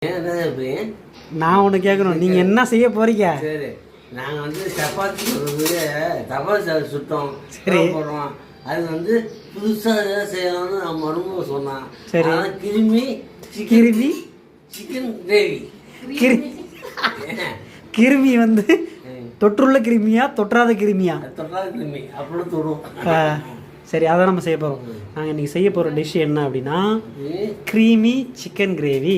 நான் ஒன்று கேட்கணும், நீங்கள் என்ன செய்ய போறீங்க? சரி, நாங்கள் வந்து சப்பாத்தி தபால் சுட்டோம். சரி, போடுறோம். அது வந்து புதுசாக ஏதாவது செய்யலாம்னு நம்ம மருமக சொன்னான். சரி, கிருமி கிருமி சிக்கன் கிரேவி. கிருமி வந்து தொற்றுள்ள கிருமியா தொற்றாத கிருமியா? தொற்றாத கிருமி அப்படி தொடுவோம். சரி, அதை நம்ம செய்ய போகிறோம். நாங்கள் இன்றைக்கி செய்ய போகிற டிஷ் என்ன அப்படின்னா க்ரீமி சிக்கன் கிரேவி.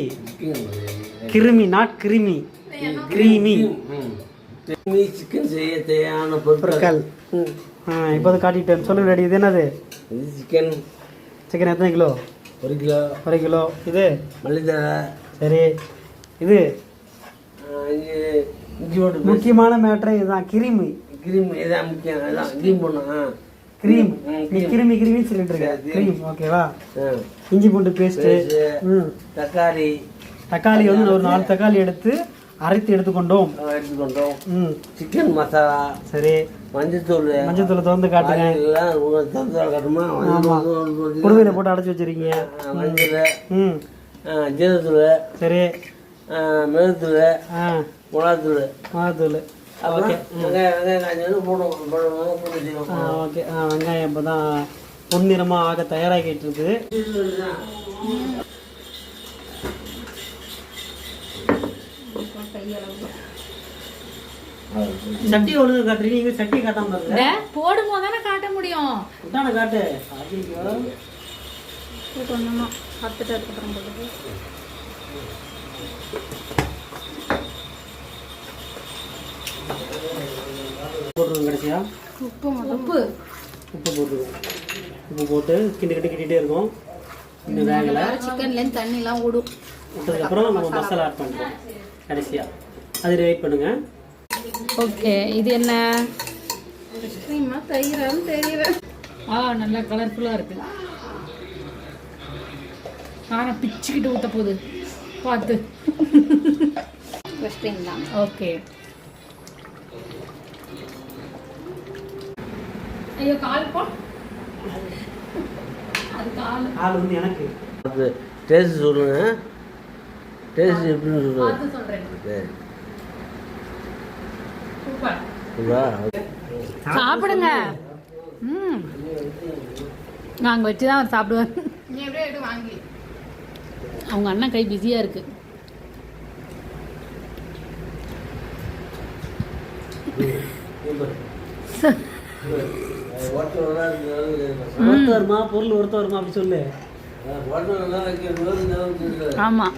கிருமி, நாட் கிருமி, கிரீமி. கிருமி சிக்கன் செய்ய தேவையான பொருட்கள் இப்போ காட்டிட்டேன். சொல்லுங்க ரெடி. இது என்னது? இது சிக்கன். சிக்கன் எத்தனை கிலோ? 1 கிலோ. 1 கிலோ. இது மல்லித்தழை. சரி, இது இஞ்சி போட்டு முக்கியமான மேட்ரு இதுதான். கிருமி. கிருமி இதான் முக்கியம். அதான் கிரீம் பண்ணும். கிரீம். நீ கிருமி கிருமின்னு சொல்லிட்டு இருக்க. கிரீம், ஓகேவா? இஞ்சி பூண்டு பேஸ்ட்டு. தக்காளி. தக்காளி வந்து ஒரு 4 தக்காளி எடுத்து அரைத்து எடுத்துக்கொண்டோம். சிக்கன் மசாலா. சரி, மஞ்சத்தூள். மஞ்சத்தூள் திறந்து காட்டுங்க. காட்டுமா? குடுவையில் போட்டு அடைச்சி வச்சிருக்கீங்க. மஞ்சள், ஜீரகத்தூள். சரி, மிளகுத்தூள், மிளகாத்தூள். மிளகாத்தூள். ஓகே. வெங்காயம் போடுவோம். ஓகே. வெங்காயம் இப்போ தான் பொன்னிறமாக ஆக தயாராகிட்டு இருக்குது. சட்டி ஒழுங்கு காட்டுறீங்க, நீங்க சட்டி காட்டாம இருக்க. போடும் போது தானே காட்ட முடியும். உட்டான காட்டு. கொஞ்சமா பார்த்துட்டு அதுக்கப்புறம் போடுது. போட்டுருங்க. கடைசியா உப்பு உப்பு உப்பு போட்டுருவோம். உப்பு போட்டு கிண்டிக்கிட்டே இருக்கும். இன்னும் வேகலை. சிக்கன்லேருந்து தண்ணிலாம் விடும். விட்டதுக்கப்புறம் நம்ம மசாலா ஆட் பண்ணுறோம் கடைசியாக. அது வெயிட் பண்ணுங்க. ஓகே, இது என்ன? தயிரான்னு தெரியல. நல்லா கலர்ஃபுல்லாக இருக்கு. ஆனால் பிச்சுக்கிட்டு ஊற்ற போகுது பார்த்து. ஓகே. ஐயோ, கால் போ. அது கால் வந்து எனக்கு டேஸ்ட் சொல்லுங்க. டேஸ்ட் எப்படின்னு சொல்லுங்க. சொல்கிறேன். சாப்பிடுங்க. நாங்கள் வச்சு தான் அவர் சாப்பிடுவார். அவங்க அண்ணன் கை பிஸியாக இருக்கு. வருமா பொருள் ஒருத்த வருமா அப்படி சொல்லு. ஆமாம்.